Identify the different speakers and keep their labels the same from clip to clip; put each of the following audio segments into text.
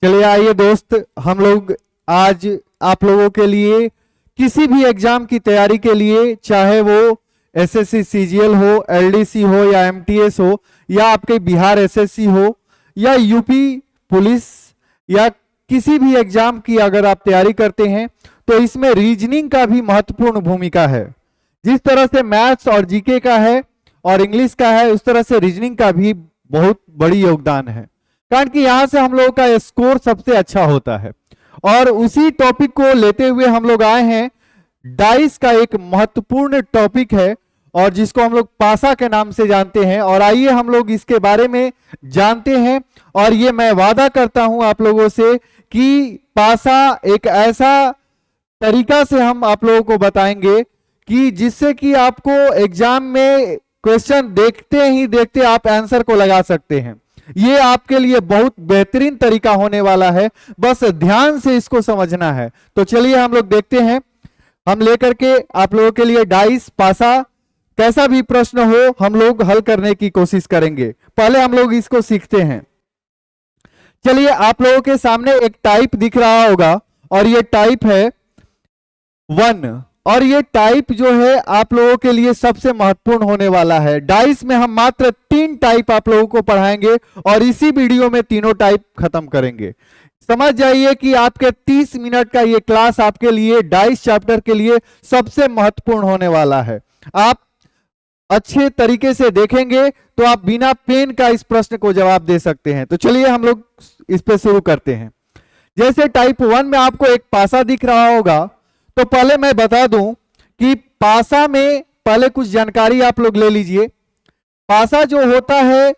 Speaker 1: चलिए आइए दोस्त, हम लोग आज आप लोगों के लिए किसी भी एग्जाम की तैयारी के लिए, चाहे वो एसएससी सीजीएल हो, एलडीसी हो या एमटीएस हो या आपके बिहार एसएससी हो या यूपी पुलिस या किसी भी एग्जाम की अगर आप तैयारी करते हैं तो इसमें रीजनिंग का भी महत्वपूर्ण भूमिका है। जिस तरह से मैथ्स और जीके का है और इंग्लिश का है, उस तरह से रीजनिंग का भी बहुत बड़ी योगदान है, कारण कि यहां से हम लोगों का स्कोर सबसे अच्छा होता है। और उसी टॉपिक को लेते हुए हम लोग आए हैं। डाइस का एक महत्वपूर्ण टॉपिक है और जिसको हम लोग पासा के नाम से जानते हैं। और आइए हम लोग इसके बारे में जानते हैं। और ये मैं वादा करता हूं आप लोगों से कि पासा एक ऐसा तरीका से हम आप लोगों को बताएंगे कि जिससे कि आपको एग्जाम में क्वेश्चन देखते ही देखते आप आंसर को लगा सकते हैं। ये आपके लिए बहुत बेहतरीन तरीका होने वाला है, बस ध्यान से इसको समझना है। तो चलिए हम लोग देखते हैं, हम लेकर के आप लोगों के लिए डाइस पासा कैसा भी प्रश्न हो हम लोग हल करने की कोशिश करेंगे। पहले हम लोग इसको सीखते हैं। चलिए, आप लोगों के सामने एक टाइप दिख रहा होगा और ये टाइप है 1। और ये टाइप जो है आप लोगों के लिए सबसे महत्वपूर्ण होने वाला है। डाइस में हम मात्र 3 टाइप आप लोगों को पढ़ाएंगे और इसी वीडियो में तीनों टाइप खत्म करेंगे। समझ जाइए कि आपके 30 मिनट का ये क्लास आपके लिए डाइस चैप्टर के लिए सबसे महत्वपूर्ण होने वाला है। आप अच्छे तरीके से देखेंगे तो आप बिना पेन का इस प्रश्न को जवाब दे सकते हैं। तो चलिए हम लोग इस पे शुरू करते हैं। जैसे टाइप 1 में आपको एक पासा दिख रहा होगा, तो पहले मैं बता दूं कि पासा में पहले कुछ जानकारी आप लोग ले लीजिए। पासा जो होता है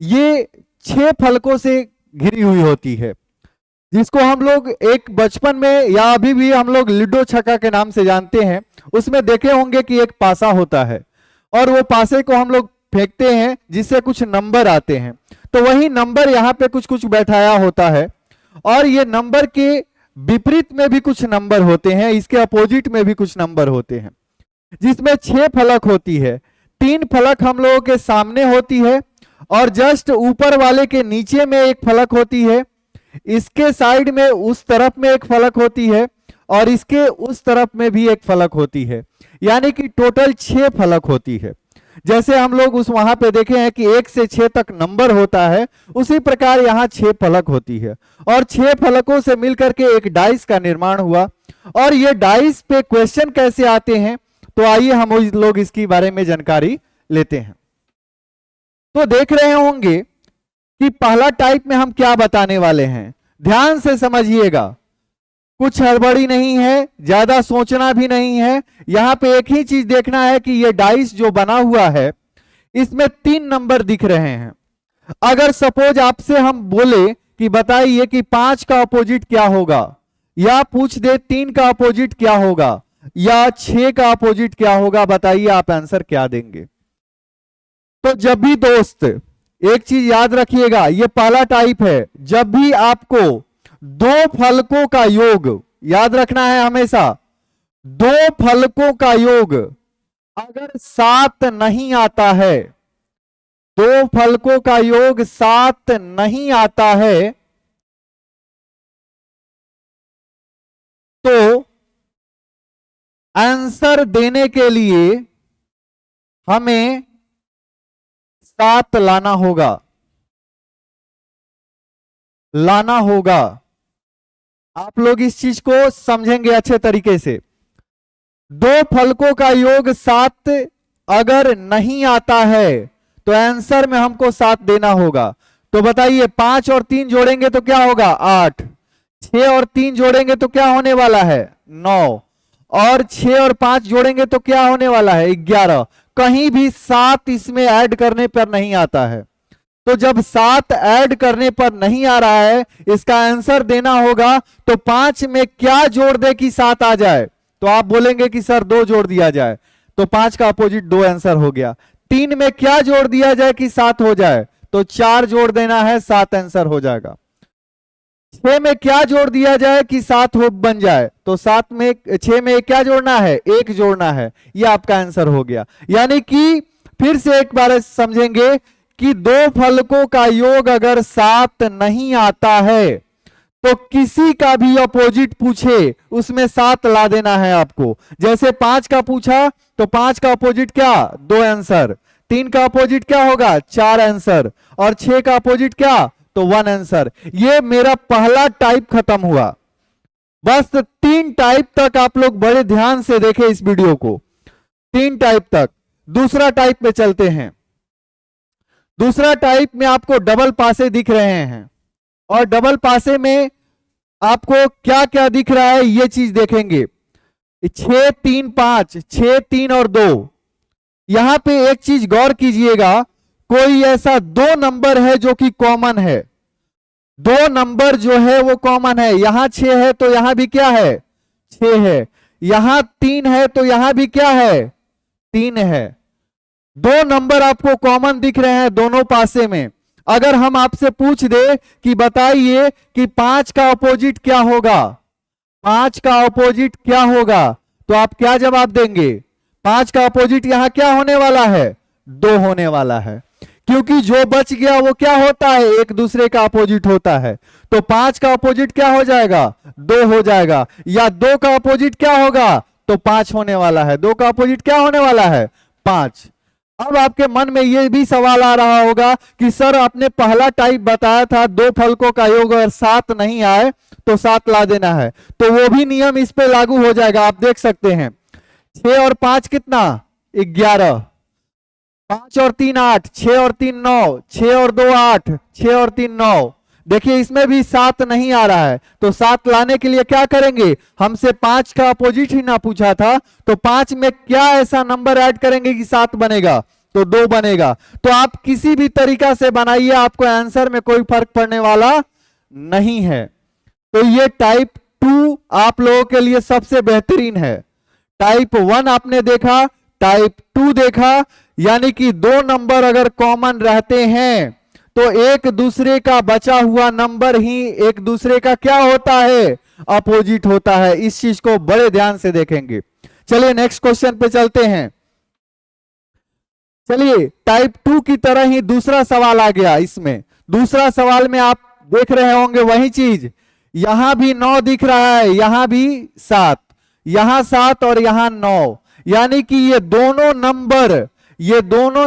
Speaker 1: ये 6 फलकों से घिरी हुई होती है, जिसको हम लोग एक बचपन में या अभी भी हम लोग लूडो छक्का के नाम से जानते हैं। उसमें देखे होंगे कि एक पासा होता है और वो पासे को हम लोग फेंकते हैं जिससे कुछ नंबर आते हैं। तो वही नंबर यहाँ पे कुछ कुछ बैठाया होता है और ये नंबर के विपरीत में भी कुछ नंबर होते हैं, इसके अपोजिट में भी कुछ नंबर होते हैं, जिसमें 6 फलक होती है। 3 फलक हम लोगों के सामने होती है और जस्ट ऊपर वाले के नीचे में एक फलक होती है, इसके साइड में उस तरफ में एक फलक होती है और इसके उस तरफ में भी एक फलक होती है, यानी कि टोटल 6 फलक होती है। जैसे हम लोग उस वहां पे देखे हैं कि 1 से 6 तक नंबर होता है, उसी प्रकार यहाँ 6 फलक होती है और 6 फलकों से मिलकर के एक डाइस का निर्माण हुआ। और ये डाइस पे क्वेश्चन कैसे आते हैं, तो आइए हम लोग इसके बारे में जानकारी लेते हैं। तो देख रहे होंगे कि पहला टाइप में हम क्या बताने वाले हैं, ध्यान से समझिएगा। कुछ हड़बड़ी नहीं है, ज्यादा सोचना भी नहीं है। यहां पे एक ही चीज देखना है कि ये डाइस जो बना हुआ है इसमें 3 नंबर दिख रहे हैं। अगर सपोज आपसे हम बोले कि बताइए कि 5 का अपोजिट क्या होगा, या पूछ दे 3 का अपोजिट क्या होगा या 6 का अपोजिट क्या होगा, बताइए आप आंसर क्या देंगे। तो जब भी दोस्त एक चीज याद रखिएगा, ये पहला टाइप है, जब भी आपको 2 फलकों का योग याद रखना है हमेशा, 2 फलकों का योग अगर 7 नहीं आता है, 2 फलकों का योग 7 नहीं आता है, तो आंसर देने के लिए हमें 7 लाना होगा। आप लोग इस चीज को समझेंगे अच्छे तरीके से। 2 फलकों का योग 7 अगर नहीं आता है तो आंसर में हमको 7 देना होगा। तो बताइए 5 और 3 जोड़ेंगे तो क्या होगा 8, 6 और 3 जोड़ेंगे तो क्या होने वाला है 9, और 6 और 5 जोड़ेंगे तो क्या होने वाला है 11। कहीं भी 7 इसमें ऐड करने पर नहीं आता है। तो जब 7 ऐड करने पर नहीं आ रहा है, इसका आंसर देना होगा। तो 5 में क्या जोड़ दे कि 7 आ जाए, तो आप बोलेंगे कि सर 2 जोड़ दिया जाए, तो 5 का अपोजिट 2 आंसर हो गया। 3 में क्या जोड़ दिया जाए कि 7 हो जाए, तो 4 जोड़ देना है, 7 आंसर हो जाएगा। 6 में क्या जोड़ दिया जाए कि 7 बन जाए, तो 6 में क्या जोड़ना है 1 जोड़ना है, यह आपका आंसर हो गया। यानी कि फिर से एक बार समझेंगे कि 2 फलकों का योग अगर 7 नहीं आता है तो किसी का भी अपोजिट पूछे उसमें 7 ला देना है आपको। जैसे 5 का पूछा तो 5 का अपोजिट क्या, 2 आंसर। 3 का अपोजिट क्या होगा, 4 आंसर। और 6 का अपोजिट क्या, तो 1 आंसर। ये मेरा पहला टाइप खत्म हुआ। बस 3 टाइप तक आप लोग बड़े ध्यान से देखें इस वीडियो को, 3 टाइप तक। दूसरा टाइप पे चलते हैं। दूसरा टाइप में आपको डबल पासे दिख रहे हैं, और डबल पासे में आपको क्या क्या दिख रहा है ये चीज देखेंगे। 6 3 5, 6 3 और 2। यहां पे एक चीज गौर कीजिएगा, कोई ऐसा 2 नंबर है जो कि कॉमन है। 2 नंबर जो है वो कॉमन है। यहां 6 है तो यहां भी क्या है, 6 है। यहां 3 है तो यहां भी क्या है, 3 है। 2 नंबर आपको कॉमन दिख रहे हैं दोनों पासे में। अगर हम आपसे पूछ दे कि बताइए कि 5 का अपोजिट क्या होगा, 5 का अपोजिट क्या होगा, तो आप क्या जवाब देंगे। 5 का अपोजिट यहां क्या होने वाला है, 2 होने वाला है। क्योंकि जो बच गया वो क्या होता है, एक दूसरे का अपोजिट होता है। तो 5 का अपोजिट क्या हो जाएगा, 2 हो जाएगा। या 2 का अपोजिट क्या होगा, तो 5 होने वाला है। 2 का अपोजिट क्या होने वाला है, 5। अब आपके मन में ये भी सवाल आ रहा होगा कि सर आपने पहला टाइप बताया था 2 फलकों का योग अगर 7 नहीं आए तो 7 ला देना है, तो वो भी नियम इस पे लागू हो जाएगा। आप देख सकते हैं 6 और 5 कितना, 11। 5 और 3 8, 6 और 3 9, 6 और 2 8, 6 और 3 9। देखिए इसमें भी 7 नहीं आ रहा है, तो 7 लाने के लिए क्या करेंगे, हमसे 5 का अपोजिट ही ना पूछा था, तो 5 में क्या ऐसा नंबर ऐड करेंगे कि 7 बनेगा, तो 2 बनेगा। तो आप किसी भी तरीका से बनाइए, आपको आंसर में कोई फर्क पड़ने वाला नहीं है। तो ये टाइप 2 आप लोगों के लिए सबसे बेहतरीन है। टाइप 1 आपने देखा, टाइप 2 देखा, यानी कि 2 नंबर अगर कॉमन रहते हैं तो एक दूसरे का बचा हुआ नंबर ही एक दूसरे का क्या होता है, अपोजिट होता है। इस चीज को बड़े ध्यान से देखेंगे। चलिए नेक्स्ट क्वेश्चन पे चलते हैं। चलिए टाइप 2 की तरह ही दूसरा सवाल आ गया। इसमें दूसरा सवाल में आप देख रहे होंगे वही चीज, यहां भी 9 दिख रहा है, यहां भी 7, यहां 7 और यहां 9। यानी कि ये दोनों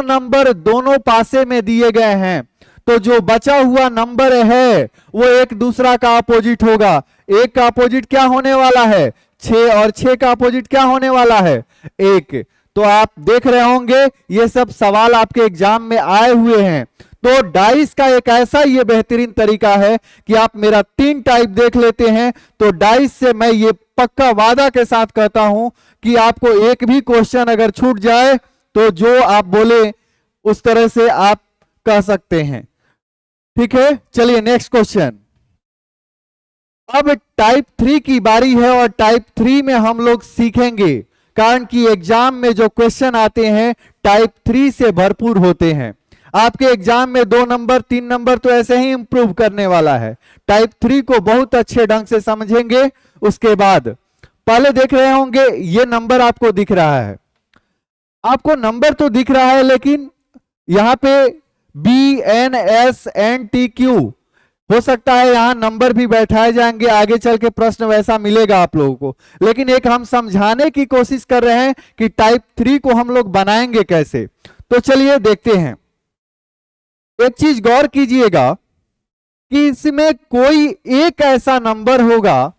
Speaker 1: नंबर दोनों पासे में दिए गए हैं, तो जो बचा हुआ नंबर है वो एक दूसरा का अपोजिट होगा। एक का अपोजिट क्या होने वाला है, 6, और 6 का अपोजिट क्या होने वाला है, 1। तो आप देख रहे होंगे ये सब सवाल आपके एग्जाम में आए हुए हैं। तो डाइस का एक ऐसा ये बेहतरीन तरीका है कि आप मेरा 3 टाइप देख लेते हैं, तो डाइस से मैं ये पक्का वादा के साथ कहता हूं कि आपको एक भी क्वेश्चन अगर छूट जाए तो जो आप बोले उस तरह से आप कह सकते हैं। ठीक है, चलिए नेक्स्ट क्वेश्चन। अब टाइप 3 की बारी है, और टाइप 3 में हम लोग सीखेंगे, कारण कि एग्जाम में जो क्वेश्चन आते हैं टाइप 3 से भरपूर होते हैं। आपके एग्जाम में 2 नंबर 3 नंबर तो ऐसे ही इंप्रूव करने वाला है। टाइप 3 को बहुत अच्छे ढंग से समझेंगे। उसके बाद पहले देख रहे होंगे ये नंबर आपको दिख रहा है, आपको नंबर तो दिख रहा है, लेकिन यहां पे BNSNTQ हो सकता है यहां नंबर भी बैठाए जाएंगे, आगे चल के प्रश्न वैसा मिलेगा आप लोगों को। लेकिन एक हम समझाने की कोशिश कर रहे हैं कि टाइप 3 को हम लोग बनाएंगे कैसे। तो चलिए देखते हैं। एक चीज गौर कीजिएगा कि इसमें कोई एक ऐसा नंबर होगा,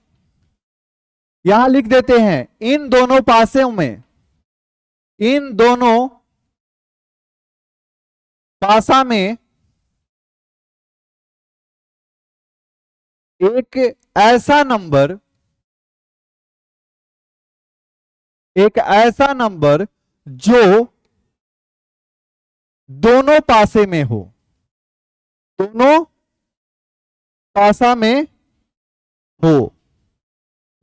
Speaker 1: यहां लिख देते हैं इन दोनों पासों में, इन दोनों पासा में एक ऐसा नंबर जो दोनों पासे में हो, दोनों पासा में हो।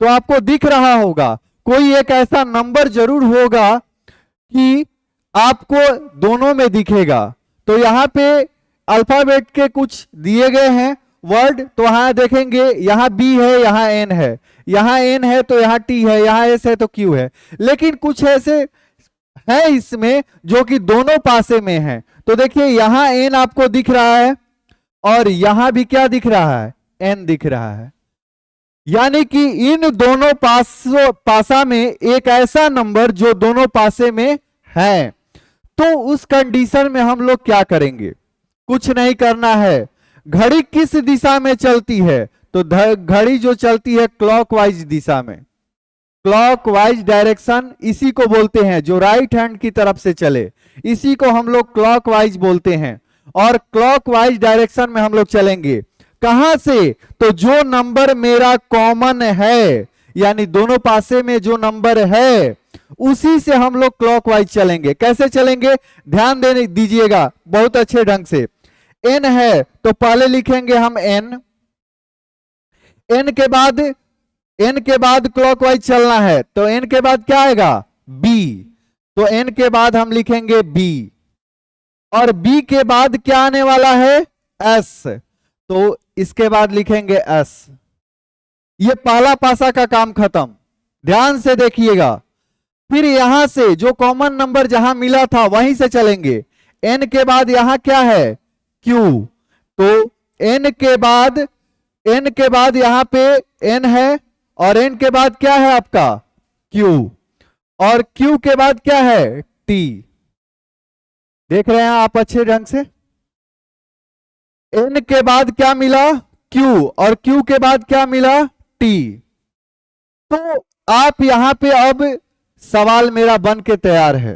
Speaker 1: तो आपको दिख रहा होगा कोई एक ऐसा नंबर जरूर होगा कि आपको दोनों में दिखेगा। तो यहां पे अल्फाबेट के कुछ दिए गए हैं वर्ड, तो यहां देखेंगे यहां बी है, यहां एन है, यहां एन है तो यहां टी है, यहां एस है तो क्यू है। लेकिन कुछ ऐसे है इसमें जो कि दोनों पासे में है। तो देखिए यहां एन आपको दिख रहा है, और यहां भी क्या दिख रहा है, एन दिख रहा है। यानी कि इन दोनों पासा में एक ऐसा नंबर जो दोनों पासे में है, तो उस कंडीशन में हम लोग क्या करेंगे? कुछ नहीं करना है। घड़ी किस दिशा में चलती है? तो घड़ी जो चलती है क्लॉकवाइज दिशा में, क्लॉकवाइज डायरेक्शन इसी को बोलते हैं, जो राइट हैंड की तरफ से चले इसी को हम लोग क्लॉकवाइज बोलते हैं। और क्लॉकवाइज डायरेक्शन में हम लोग चलेंगे कहां से? तो जो नंबर मेरा कॉमन है, यानी दोनों पासे में जो नंबर है उसी से हम लोग क्लॉकवाइज चलेंगे। कैसे चलेंगे? ध्यान देने दीजिएगा बहुत अच्छे ढंग से। n है तो पहले लिखेंगे हम n, n के बाद क्लॉकवाइज चलना है, तो n के बाद क्या आएगा? b, तो n के बाद हम लिखेंगे b, और b के बाद क्या आने वाला है? s, तो इसके बाद लिखेंगे s। ये पहला पासा का काम खत्म। ध्यान से देखिएगा। फिर यहां से जो कॉमन नंबर जहां मिला था वहीं से चलेंगे। n के बाद यहां क्या है? q, तो n के बाद यहां पे n है, और n के बाद क्या है आपका? q, और q के बाद क्या है? t। देख रहे हैं आप अच्छे ढंग से? n के बाद क्या मिला? q, और q के बाद क्या मिला? t। तो आप यहां पे अब सवाल मेरा बन के तैयार है।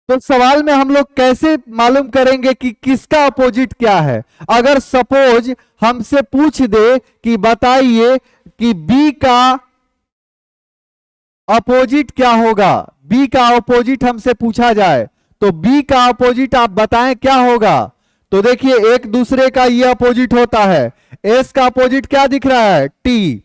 Speaker 1: तो सवाल में हम लोग कैसे मालूम करेंगे कि किसका अपोजिट क्या है? अगर सपोज हमसे पूछ दे कि बताइए कि B का अपोजिट क्या होगा, B का अपोजिट हमसे पूछा जाए, तो B का अपोजिट आप बताएं क्या होगा? तो देखिए एक दूसरे का ये अपोजिट होता है। S का अपोजिट क्या दिख रहा है? T,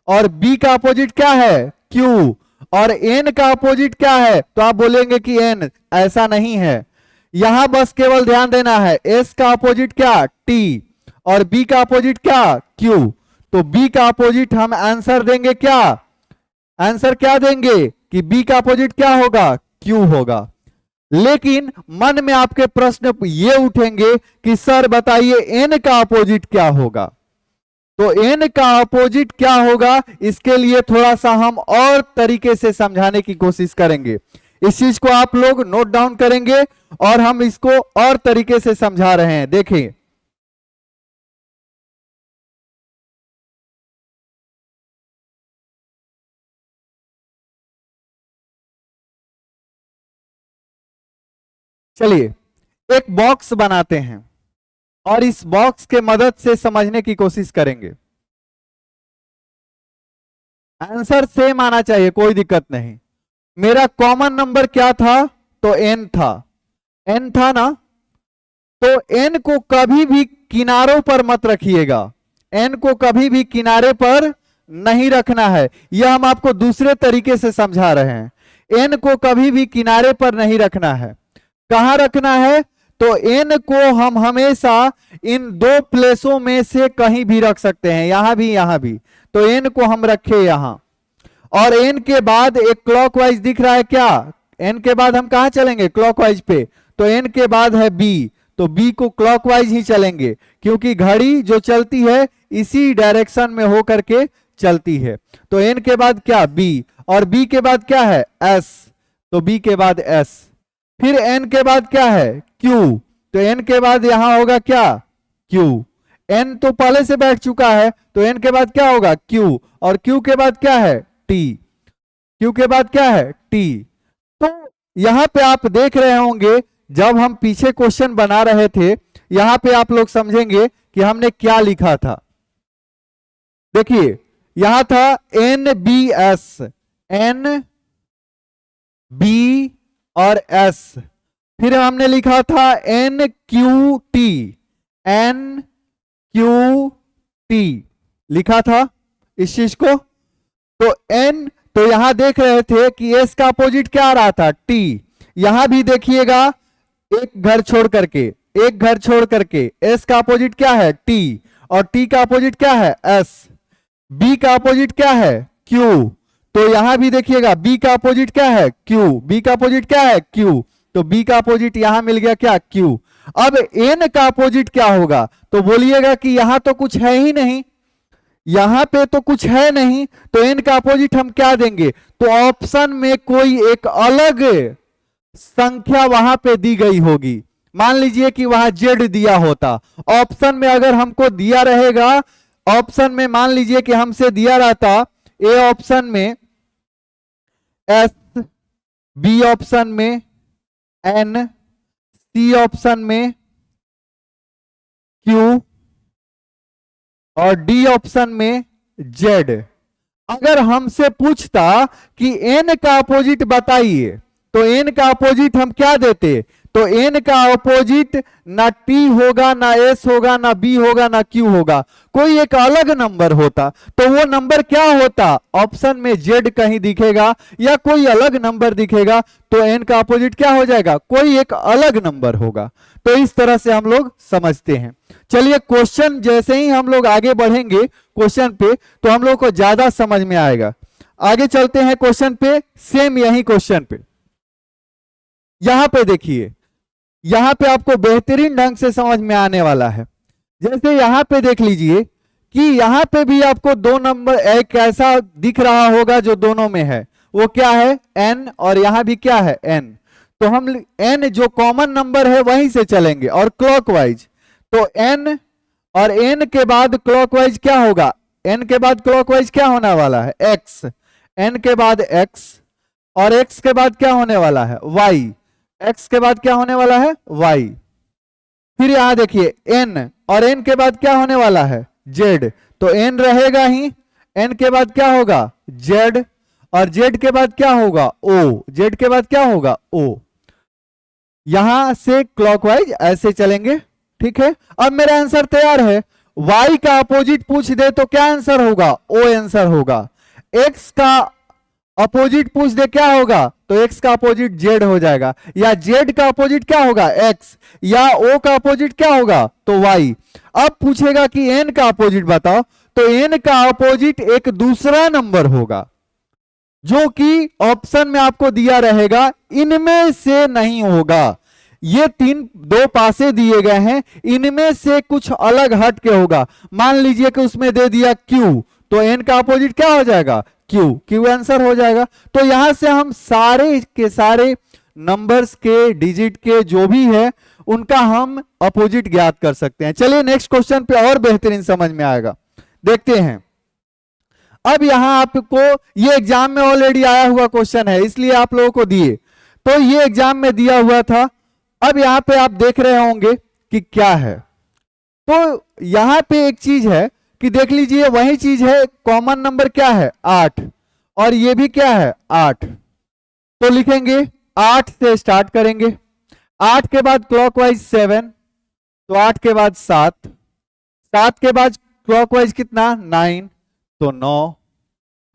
Speaker 1: और B का अपोजिट क्या है? Q, और N का अपोजिट क्या है? तो आप बोलेंगे कि N, ऐसा नहीं है। यहां बस केवल ध्यान देना है, S का अपोजिट क्या? T, और B का अपोजिट क्या? Q। तो B का अपोजिट हम आंसर देंगे क्या? आंसर क्या देंगे कि B का अपोजिट क्या होगा? Q होगा। लेकिन मन में आपके प्रश्न ये उठेंगे कि सर बताइए N का अपोजिट क्या होगा? तो n का अपोजिट क्या होगा, इसके लिए थोड़ा सा हम और तरीके से समझाने की कोशिश करेंगे। इस चीज को आप लोग नोट डाउन करेंगे और हम इसको और तरीके से समझा रहे हैं। देखिए चलिए एक बॉक्स बनाते हैं और इस बॉक्स के मदद से समझने की कोशिश करेंगे। आंसर सेम आना चाहिए, कोई दिक्कत नहीं। मेरा कॉमन नंबर क्या था? तो n था, n था ना? तो n को कभी भी किनारों पर मत रखिएगा, n को कभी भी किनारे पर नहीं रखना है। यह हम आपको दूसरे तरीके से समझा रहे हैं। n को कभी भी किनारे पर नहीं रखना है। कहां रखना है? तो n को हम हमेशा इन दो प्लेसों में से कहीं भी रख सकते हैं, यहां भी यहां भी। तो n को हम रखे यहां, और n के बाद एक क्लॉकवाइज दिख रहा है क्या? n के बाद हम कहां चलेंगे? क्लॉकवाइज पे। तो n के बाद है b, तो b को क्लॉकवाइज ही चलेंगे, क्योंकि घड़ी जो चलती है इसी डायरेक्शन में होकर के चलती है। तो n के बाद क्या? b, और b के बाद क्या है? s, तो b के बाद s। फिर n के बाद क्या है? q, तो n के बाद यहां होगा क्या? q। n तो पहले से बैठ चुका है, तो n के बाद क्या होगा? q, और q के बाद क्या है? t, q के बाद क्या है? t। तो यहां पे आप देख रहे होंगे जब हम पीछे क्वेश्चन बना रहे थे, यहां पे आप लोग समझेंगे कि हमने क्या लिखा था। देखिए यहां था NBS, N B और S। फिर हमने लिखा था NQT, NQT लिखा था इस चीज को। तो N, तो यहां देख रहे थे कि S का अपोजिट क्या आ रहा था? T। यहां भी देखिएगा एक घर छोड़ करके, एक घर छोड़ करके S का अपोजिट क्या है? T, और T का अपोजिट क्या है? S। B का अपोजिट क्या है? Q। तो यहां भी देखिएगा B का अपोजिट क्या है? Q। B का अपोजिट क्या है? Q। तो B का अपोजिट यहां मिल गया क्या? Q। अब N का अपोजिट क्या होगा? तो बोलिएगा कि यहां तो कुछ है ही नहीं, यहां पे तो कुछ है नहीं, तो n का अपोजिट हम क्या देंगे, तो ऑप्शन में कोई एक अलग संख्या वहां पे दी गई होगी। मान लीजिए कि वहां z दिया होता, ऑप्शन में अगर हमको दिया रहेगा, ऑप्शन में मान लीजिए कि हमसे दिया रहता ए ऑप्शन में s, बी ऑप्शन में n, सी ऑप्शन में q और डी ऑप्शन में z। अगर हमसे पूछता कि n का अपोजिट बताइए, तो n का अपोजिट हम क्या देते, तो n का अपोजिट ना t होगा, ना s होगा, ना b होगा, ना q होगा, कोई एक अलग नंबर होता। तो वो नंबर क्या होता, ऑप्शन में z कहीं दिखेगा या कोई अलग नंबर दिखेगा, तो n का अपोजिट क्या हो जाएगा, कोई एक अलग नंबर होगा। तो इस तरह से हम लोग समझते हैं। चलिए क्वेश्चन जैसे ही हम लोग आगे बढ़ेंगे क्वेश्चन पे, तो हम लोग को ज्यादा समझ में आएगा। आगे चलते हैं क्वेश्चन पे, सेम यही क्वेश्चन पे। यहां पे देखिए, यहां पे आपको बेहतरीन ढंग से समझ में आने वाला है। जैसे यहां पे देख लीजिए कि यहां पे भी आपको दो नंबर एक ऐसा दिख रहा होगा जो दोनों में है, वो क्या है n, और यहां भी क्या है n। तो हम n जो कॉमन नंबर है वहीं से चलेंगे और क्लॉकवाइज। तो n और n के बाद क्लॉकवाइज क्या होगा, n के बाद क्लॉकवाइज क्या होने वाला है x, n के बाद x, और x के बाद क्या होने वाला है y, x के बाद क्या होने वाला है y। फिर यहां देखिए n, और n के बाद क्या होने वाला है z, तो n रहेगा ही, n के बाद क्या होगा z, और z के बाद क्या होगा o, z के बाद क्या होगा o। यहां से क्लॉकवाइज ऐसे चलेंगे, ठीक है। अब मेरा आंसर तैयार है। y का अपोजिट पूछ दे तो क्या आंसर होगा, o आंसर होगा। x का अपोजिट पूछ दे क्या होगा, तो x का अपोजिट z हो जाएगा, या z का अपोजिट क्या होगा x, या o का अपोजिट क्या होगा तो y। अब पूछेगा कि n का अपोजिट बताओ, तो n का अपोजिट एक दूसरा नंबर होगा जो कि ऑप्शन में आपको दिया रहेगा, इनमें से नहीं होगा। ये दो पासे दिए गए हैं, इनमें से कुछ अलग हट के होगा। मान लीजिए कि उसमें दे दिया q, तो n का अपोजिट क्या हो जाएगा q आंसर हो जाएगा। तो यहां से हम सारे के सारे नंबर्स के डिजिट के जो भी है उनका हम अपोजिट ज्ञात कर सकते हैं। चलिए नेक्स्ट क्वेश्चन पे और बेहतरीन समझ में आएगा, देखते हैं। अब यहां आपको ये एग्जाम में ऑलरेडी आया हुआ क्वेश्चन है, इसलिए आप लोगों को दिए, तो ये एग्जाम में दिया हुआ था। अब यहां पे आप देख रहे होंगे कि क्या है, तो यहां पे एक चीज है कि देख लीजिए, वही चीज है, कॉमन नंबर क्या है 8, और ये भी क्या है 8। तो लिखेंगे 8 से स्टार्ट करेंगे, 8 के बाद क्लॉकवाइज 7, तो 8 के बाद 7, 7 के बाद क्लॉकवाइज कितना 9, तो 9,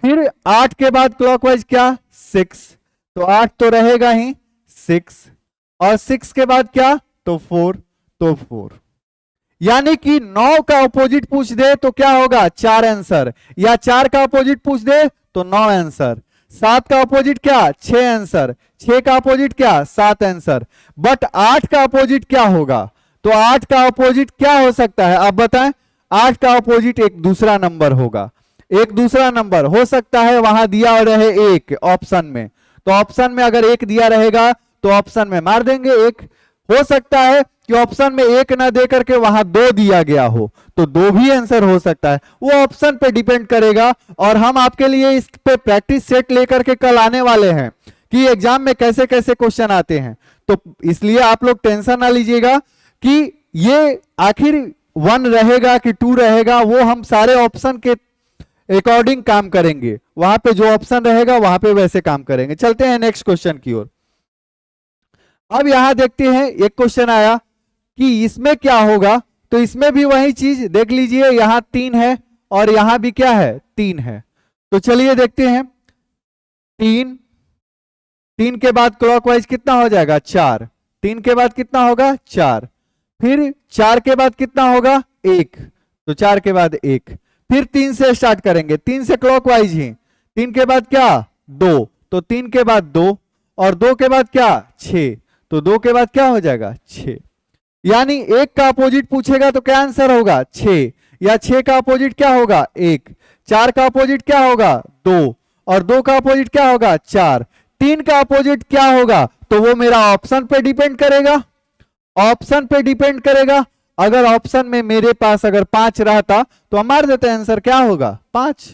Speaker 1: फिर 8 के बाद क्लॉकवाइज क्या 6, तो 8 तो रहेगा ही 6, और 6 के बाद क्या तो 4, तो 4। यानी कि 9 का अपोजिट पूछ दे तो क्या होगा 4 आंसर, या 4 का अपोजिट पूछ दे तो 9 आंसर, 7 का अपोजिट क्या 6 आंसर, 6 का अपोजिट क्या 7 आंसर। बट 8 का अपोजिट क्या होगा, तो 8 का अपोजिट क्या हो सकता है आप बताएं। 8 का अपोजिट एक दूसरा नंबर होगा, एक दूसरा नंबर हो सकता है वहां दिया रहे एक ऑप्शन में, तो ऑप्शन में अगर एक दिया रहेगा तो ऑप्शन में मार देंगे एक। हो सकता है कि ऑप्शन में एक ना दे करके वहां 2 दिया गया हो, तो 2 भी आंसर हो सकता है, वो ऑप्शन पे डिपेंड करेगा। और हम आपके लिए इस पे प्रैक्टिस सेट लेकर के कल आने वाले हैं कि एग्जाम में कैसे कैसे क्वेश्चन आते हैं। तो इसलिए आप लोग टेंशन ना लीजिएगा कि ये आखिर 1 रहेगा कि 2 रहेगा, वो हम सारे ऑप्शन के अकॉर्डिंग काम करेंगे, वहां पे जो ऑप्शन रहेगा वहां पे वैसे काम करेंगे। चलते हैं नेक्स्ट क्वेश्चन की ओर। अब यहां देखते हैं एक क्वेश्चन आया कि इसमें क्या होगा, तो इसमें भी वही चीज देख लीजिए, यहां 3 है और यहां भी क्या है 3 है। तो चलिए देखते हैं, 3 के बाद क्लॉकवाइज कितना हो जाएगा 4, 3 के बाद कितना होगा 4, फिर 4 के बाद कितना होगा 1, तो 4 के बाद 1, फिर 3 से स्टार्ट करेंगे, 3 से क्लॉकवाइज ही, 3 के बाद क्या 2, तो 3 के बाद 2, और 2 के बाद क्या 6, तो 2 के बाद क्या हो जाएगा 6। यानी 1 का अपोजिट पूछेगा तो क्या आंसर होगा 6, या 6 का अपोजिट क्या होगा 1, 4 का अपोजिट क्या होगा 2, और 2 का अपोजिट क्या होगा 4, 3 का अपोजिट क्या होगा, तो वो मेरा ऑप्शन पे डिपेंड करेगा, ऑप्शन पे डिपेंड करेगा। अगर ऑप्शन में मेरे पास अगर 5 रहता तो हम मार देते आंसर क्या होगा 5।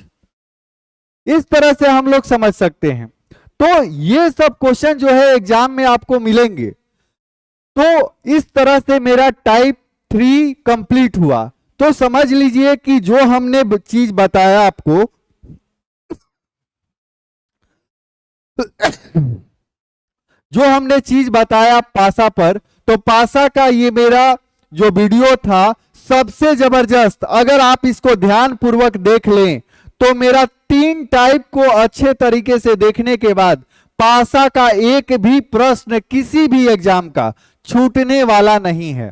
Speaker 1: इस तरह से हम लोग समझ सकते हैं। तो ये सब क्वेश्चन जो है एग्जाम में आपको मिलेंगे। तो इस तरह से मेरा टाइप 3 कंप्लीट हुआ। तो समझ लीजिए कि जो हमने चीज बताया आपको जो हमने चीज बताया पासा पर, तो पासा का ये मेरा जो वीडियो था सबसे जबरदस्त। अगर आप इसको ध्यान पूर्वक देख लें तो मेरा 3 टाइप को अच्छे तरीके से देखने के बाद पासा का एक भी प्रश्न किसी भी एग्जाम का छूटने वाला नहीं है।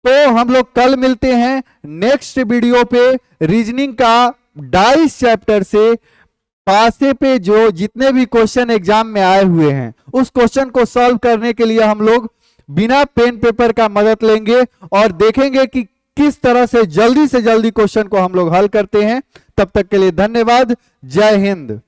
Speaker 1: तो हम लोग कल मिलते हैं नेक्स्ट वीडियो पे रीजनिंग का डाइस चैप्टर से। पासे पे जो जितने भी क्वेश्चन एग्जाम में आए हुए हैं उस क्वेश्चन को सॉल्व करने के लिए हम लोग बिना पेन पेपर का मदद लेंगे और देखेंगे कि किस तरह से जल्दी क्वेश्चन को हम लोग हल करते हैं। तब तक के लिए धन्यवाद। जय हिंद।